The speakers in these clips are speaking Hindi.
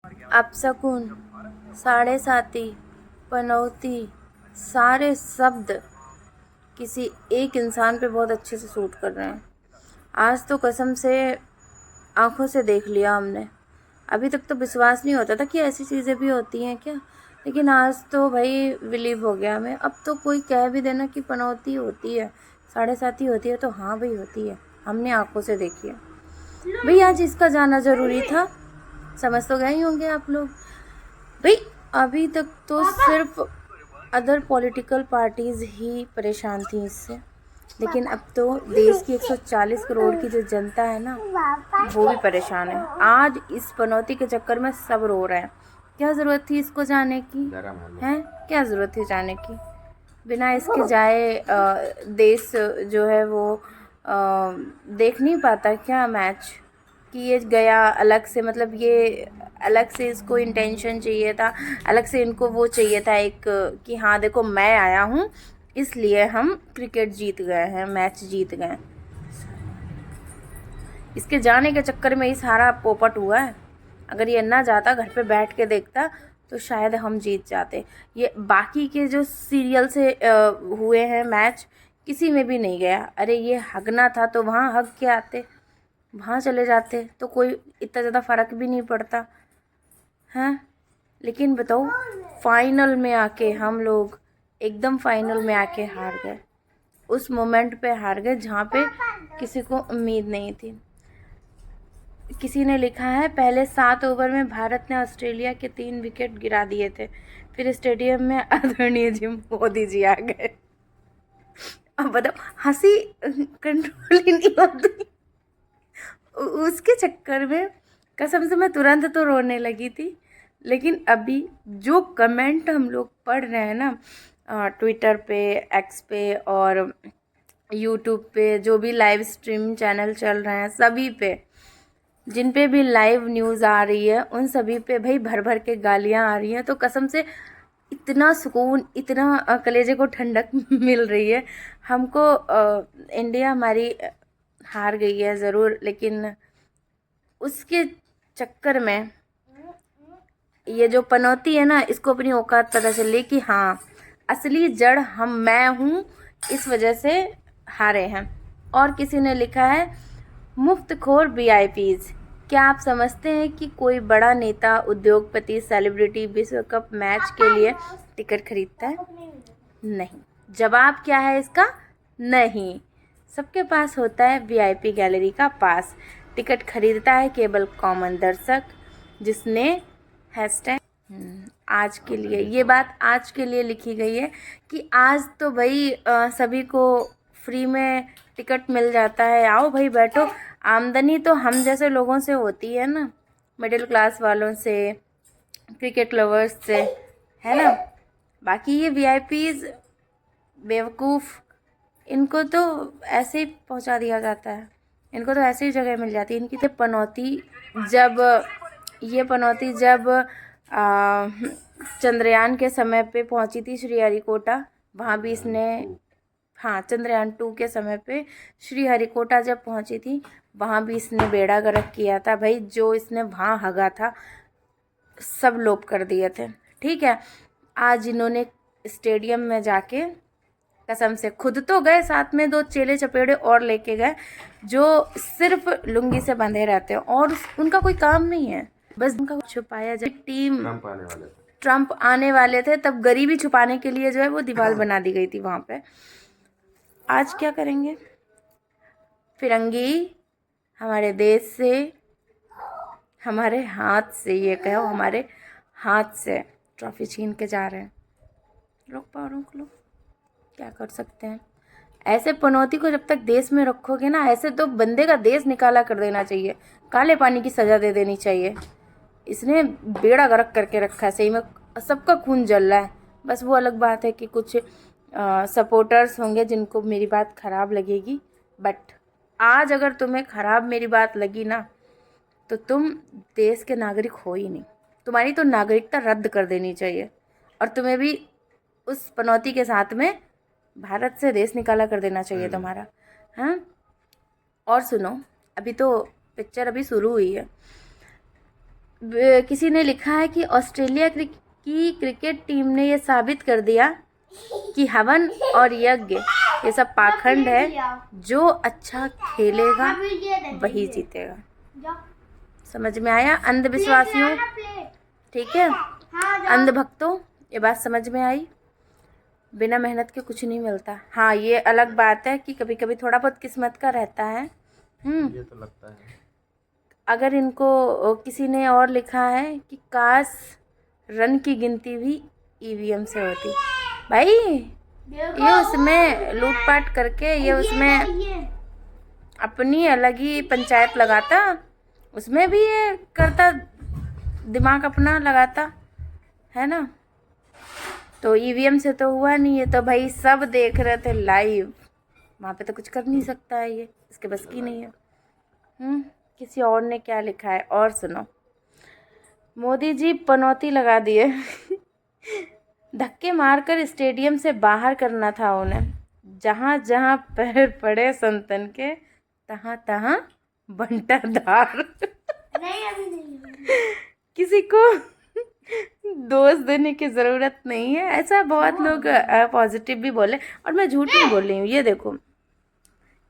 अपशकुन, साढ़े साती, पनौती, सारे शब्द किसी एक इंसान पे बहुत अच्छे से सूट कर रहे हैं। आज तो कसम से आंखों से देख लिया हमने। अभी तक तो विश्वास नहीं होता था कि ऐसी चीज़ें भी होती हैं क्या, लेकिन आज तो भाई बिलीव हो गया हमें। अब तो कोई कह भी देना कि पनौती होती है, साढ़े साती होती है, तो हाँ भाई होती है, हमने आंखों से देखी है। भाई आज इसका जाना ज़रूरी था, समझ तो गए ही होंगे आप लोग। भाई अभी तक तो सिर्फ अदर पॉलिटिकल पार्टीज़ ही परेशान थी इससे, लेकिन अब तो देश की 140 करोड़ की जो जनता है ना, वो भी परेशान है। आज इस पनौती के चक्कर में सब रो रहे हैं। क्या ज़रूरत थी इसको जाने की, है क्या ज़रूरत थी जाने की? बिना इसके जाए देश जो है वो देख नहीं पाता क्या मैच? कि ये गया अलग से, मतलब ये अलग से इसको इंटेंशन चाहिए था, अलग से इनको वो चाहिए था एक कि हाँ देखो मैं आया हूँ, इसलिए हम क्रिकेट जीत गए हैं, मैच जीत गए। इसके जाने के चक्कर में ही सारा पोपट हुआ है। अगर ये ना जाता, घर पे बैठ के देखता, तो शायद हम जीत जाते। ये बाकी के जो सीरियल से हुए हैं मैच, किसी में भी नहीं गया। अरे ये हगना था तो वहाँ हग के आते, वहाँ चले जाते तो कोई इतना ज़्यादा फ़र्क भी नहीं पड़ता हैं। लेकिन बताओ, फाइनल में आके हम लोग एकदम फाइनल में आके हार गए। उस मोमेंट पे हार गए जहाँ पे किसी को उम्मीद नहीं थी। किसी ने लिखा है पहले 7 ओवर में भारत ने ऑस्ट्रेलिया के 3 विकेट गिरा दिए थे, फिर स्टेडियम में आदरणीय जी मोदी जी आ गए। अब बताओ, हंसी कंट्रोल ही नहीं होती। उसके चक्कर में कसम से मैं तुरंत तो रोने लगी थी। लेकिन अभी जो कमेंट हम लोग पढ़ रहे हैं ना, ट्विटर पे, एक्स पे और यूट्यूब पे, जो भी लाइव स्ट्रीम चैनल चल रहे हैं सभी पे, जिन पे भी लाइव न्यूज़ आ रही है, उन सभी पे भाई भर भर के गालियाँ आ रही हैं। तो कसम से इतना सुकून, इतना कलेजे को ठंडक मिल रही है हमको। इंडिया हमारी हार गई है ज़रूर, लेकिन उसके चक्कर में ये जो पनौती है ना, इसको अपनी औकात पता चली कि हाँ असली जड़ मैं हूँ, इस वजह से हारे हैं। और किसी ने लिखा है मुफ्तखोर वीआईपीज। क्या आप समझते हैं कि कोई बड़ा नेता, उद्योगपति, सेलिब्रिटी विश्व कप मैच के लिए टिकट खरीदता है? नहीं। जवाब क्या है इसका? नहीं। सबके पास होता है वीआईपी गैलरी का पास। टिकट खरीदता है केवल कॉमन दर्शक, जिसने हैशटैग आज के लिए, ये बात आज के लिए लिखी गई है कि आज तो भाई सभी को फ्री में टिकट मिल जाता है, आओ भाई बैठो। आमदनी तो हम जैसे लोगों से होती है ना, मिडिल क्लास वालों से, क्रिकेट लवर्स से, है ना। बाकी ये वीआईपीज बेवकूफ़, इनको तो ऐसे ही पहुंचा दिया जाता है, इनको तो ऐसे ही जगह मिल जाती है। इनकी तो पनौती जब चंद्रयान के समय पे पहुंची थी श्रीहरिकोटा, वहाँ भी इसने, हाँ चंद्रयान 2 के समय पे श्रीहरिकोटा जब पहुंची थी, वहाँ भी इसने बेड़ा गर्क किया था भाई। जो इसने वहाँ हगा था, सब लोप कर दिए थे। ठीक है, आज इन्होंने स्टेडियम में जाके कसम से खुद तो गए, साथ में 2 चेले चपेड़े और लेके गए, जो सिर्फ लुंगी से बंधे रहते हैं और उनका कोई काम नहीं है, बस उनका छुपाया जाए। टीम ट्रम्प आने वाले थे, तब गरीबी छुपाने के लिए जो है वो दीवार बना दी गई थी वहाँ पे। आज क्या करेंगे? फिरंगी हमारे देश से, हमारे हाथ से, ये कहो हमारे हाथ से ट्रॉफी छीन के जा रहे हैं। रोक पाओ, रोक लो, क्या कर सकते हैं। ऐसे पनौती को जब तक देश में रखोगे ना, ऐसे तो बंदे का देश निकाला कर देना चाहिए, काले पानी की सज़ा दे देनी चाहिए। इसने बेड़ा गर्क करके रखा है, सही में सबका खून जल रहा है। बस वो अलग बात है कि कुछ सपोर्टर्स होंगे जिनको मेरी बात ख़राब लगेगी, बट आज अगर तुम्हें ख़राब मेरी बात लगी ना, तो तुम देश के नागरिक हो ही नहीं। तुम्हारी तो नागरिकता रद्द कर देनी चाहिए, और तुम्हें भी उस पनौती के साथ में भारत से देश निकाला कर देना चाहिए तुम्हारा। हाँ, और सुनो, अभी तो पिक्चर अभी शुरू हुई है। किसी ने लिखा है कि ऑस्ट्रेलिया की क्रिकेट टीम ने ये साबित कर दिया कि हवन और यज्ञ ये सब पाखंड है, जो अच्छा खेलेगा वही जीतेगा। समझ में आया अंधविश्वासियों? ठीक है, अंधभक्तों, ये बात समझ में आई? बिना मेहनत के कुछ नहीं मिलता। हाँ, ये अलग बात है कि कभी कभी थोड़ा बहुत किस्मत का रहता है। ये तो लगता है। अगर इनको किसी ने और लिखा है कि काश रन की गिनती भी ईवीएम से होती। भाई ये उसमें लूटपाट करके ये उसमें अपनी अलग ही पंचायत लगाता, उसमें भी ये करता, दिमाग अपना लगाता है ना। तो ईवीएम से तो हुआ नहीं है, तो भाई सब देख रहे थे लाइव, वहाँ पे तो कुछ कर नहीं सकता है, ये इसके बस की नहीं है। किसी और ने क्या लिखा है और सुनो। मोदी जी पनौती लगा दिए धक्के मारकर स्टेडियम से बाहर करना था उन्हें। जहाँ जहाँ पैर पड़े संतन के, तहाँ तहाँ बंटाधार किसी को दोष देने की ज़रूरत नहीं है। ऐसा बहुत लोग पॉजिटिव भी बोले, और मैं झूठ नहीं बोल रही हूँ। ये देखो,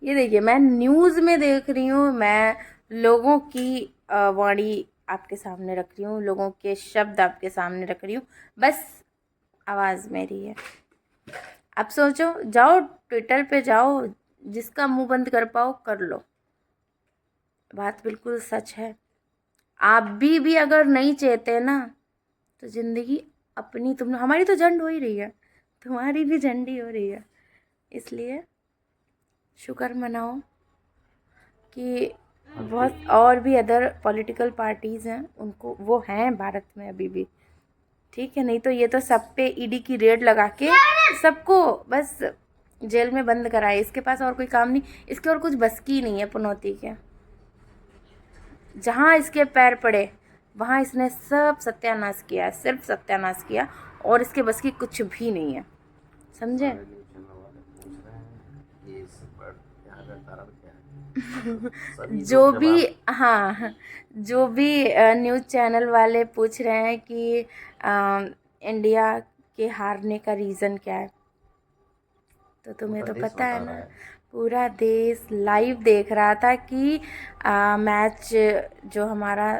ये देखिए, मैं न्यूज़ में देख रही हूँ, मैं लोगों की वाणी आपके सामने रख रही हूँ, लोगों के शब्द आपके सामने रख रही हूँ, बस आवाज़ मेरी है। अब सोचो, जाओ ट्विटर पे जाओ, जिसका मुंह बंद कर पाओ कर लो। बात बिल्कुल सच है। आप भी अगर नहीं चाहते ना, तो ज़िंदगी अपनी तुम हमारी तो झंड हो ही रही है, तुम्हारी भी झंडी हो रही है। इसलिए शुक्र मनाओ कि बहुत और भी अदर पॉलिटिकल पार्टीज़ हैं, उनको वो हैं भारत में अभी भी, ठीक है। नहीं तो ये तो सब पे ईडी की रेड लगा के सबको बस जेल में बंद कराए। इसके पास और कोई काम नहीं, इसके और कुछ बस की नहीं है पनौती के। जहाँ इसके पैर पड़े वहाँ इसने सब सत्यानाश किया, सिर्फ सत्यानाश किया, और इसके बस की कुछ भी नहीं है, समझे? जो भी, हाँ, जो भी न्यूज़ चैनल वाले पूछ रहे हैं कि इंडिया के हारने का रीज़न क्या है, तो तुम्हें तो पता है ना, पूरा देश लाइव देख रहा था कि मैच जो हमारा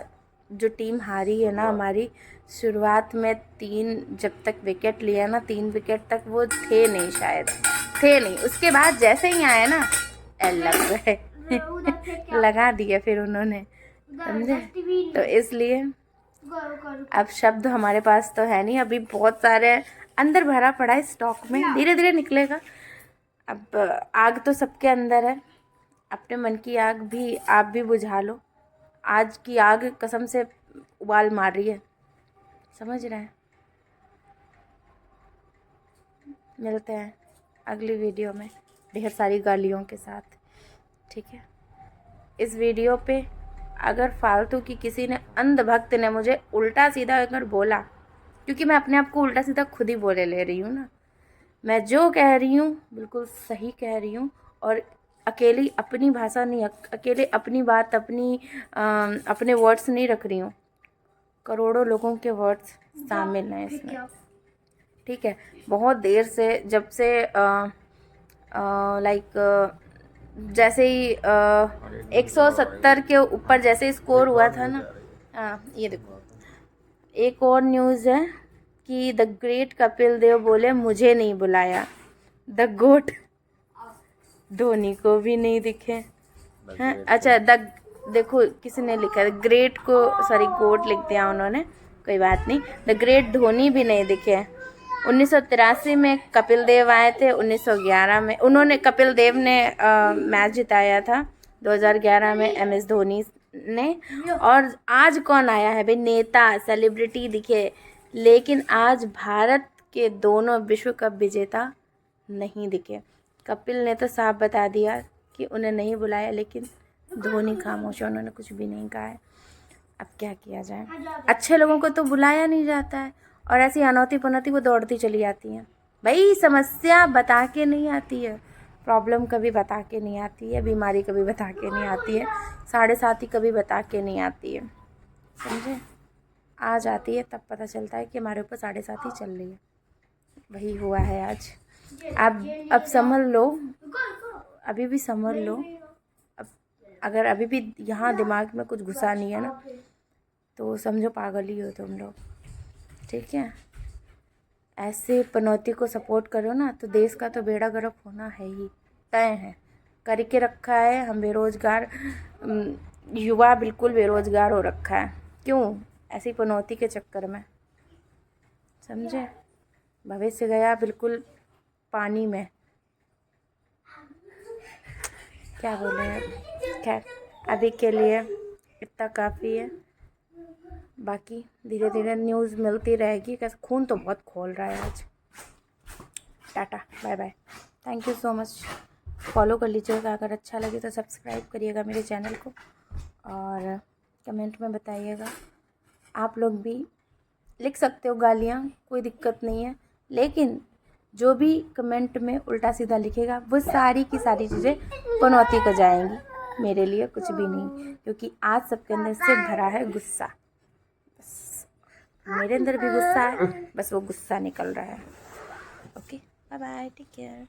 जो टीम हारी है ना, हमारी शुरुआत में 3 जब तक विकेट लिया ना, 3 विकेट तक वो थे नहीं, शायद थे नहीं। उसके बाद जैसे ही आए ना, लग गए लगा दिया फिर उन्होंने, समझे? तो इसलिए अब शब्द हमारे पास तो है नहीं, अभी बहुत सारे अंदर भरा पड़ा है स्टॉक में, धीरे धीरे निकलेगा। अब आग तो सबके अंदर है, अपने मन की आग भी आप भी बुझा लो। आज की आग कसम से उबाल मार रही है, समझ रहे हैं? मिलते हैं अगली वीडियो में ढेर सारी गालियों के साथ, ठीक है। इस वीडियो पे अगर फालतू की किसी ने, अंधभक्त ने मुझे उल्टा सीधा अगर बोला, क्योंकि मैं अपने आप को उल्टा सीधा खुद ही बोले ले रही हूँ ना, मैं जो कह रही हूँ बिल्कुल सही कह रही हूँ, और अकेली अपनी भाषा नहीं, अकेले अपनी बात, अपने वर्ड्स नहीं रख रही हूँ, करोड़ों लोगों के वर्ड्स शामिल हैं इसमें, ठीक है। बहुत देर से, जब से लाइक जैसे ही 170 के ऊपर जैसे स्कोर हुआ था ना, ये देखो, एक और न्यूज़ है कि द ग्रेट कपिल देव बोले मुझे नहीं बुलाया, द गोट धोनी को भी नहीं दिखे हैं। अच्छा, देखो किसी ने लिखा है ग्रेट को, सॉरी गोट लिख दिया उन्होंने, कोई बात नहीं, द ग्रेट धोनी भी नहीं दिखे। 1983 में कपिल देव आए थे, 1911 में उन्होंने, कपिल देव ने मैच जिताया था, 2011 में MS धोनी ने। और आज कौन आया है भाई? नेता, सेलिब्रिटी दिखे, लेकिन आज भारत के दोनों विश्व कप विजेता नहीं दिखे। कपिल ने तो साफ बता दिया कि उन्हें नहीं बुलाया, लेकिन धोनी खामोश है, उन्होंने कुछ भी नहीं कहा है। अब क्या किया जाए, अच्छे लोगों को तो बुलाया नहीं जाता है, और ऐसी अनौती पनौती वो दौड़ती चली जाती हैं। भाई समस्या बता के नहीं आती है, प्रॉब्लम कभी बता के नहीं आती है, बीमारी कभी बता के नहीं आती है, 7.5 कभी बता के नहीं आती है, समझे? आ जाती है तब पता चलता है कि हमारे ऊपर 7.5 ही चल रही है। वही हुआ है आज। अब समझ लो, अभी भी समझ लो। अब अगर अभी भी यहाँ दिमाग में कुछ घुसा नहीं है ना, तो समझो पागल ही हो तुम लोग, ठीक है। ऐसे पनौती को सपोर्ट करो ना तो देश का तो बेड़ा गर्क होना है ही, तय है। करके रखा है हम बेरोजगार, युवा बिल्कुल बेरोजगार हो रखा है। क्यों? ऐसी पनौती के चक्कर में, समझे। भविष्य गया बिल्कुल पानी में। क्या बोले अब। खैर अभी के लिए इतना काफ़ी है, बाकी धीरे धीरे न्यूज़ मिलती रहेगी। कैसे खून तो बहुत खोल रहा है आज। टाटा bye bye, thank you so much. Follow कर लीजिएगा, अगर अच्छा लगे तो सब्सक्राइब करिएगा मेरे चैनल को, और कमेंट में बताइएगा। आप लोग भी लिख सकते हो गालियाँ, कोई दिक्कत नहीं है, लेकिन जो भी कमेंट में उल्टा सीधा लिखेगा वो सारी की सारी चीज़ें पनौती को जाएंगी, मेरे लिए कुछ भी नहीं। क्योंकि आज सबके अंदर से भरा है गुस्सा, बस मेरे अंदर भी गुस्सा है, बस वो गुस्सा निकल रहा है। Okay bye bye, take care.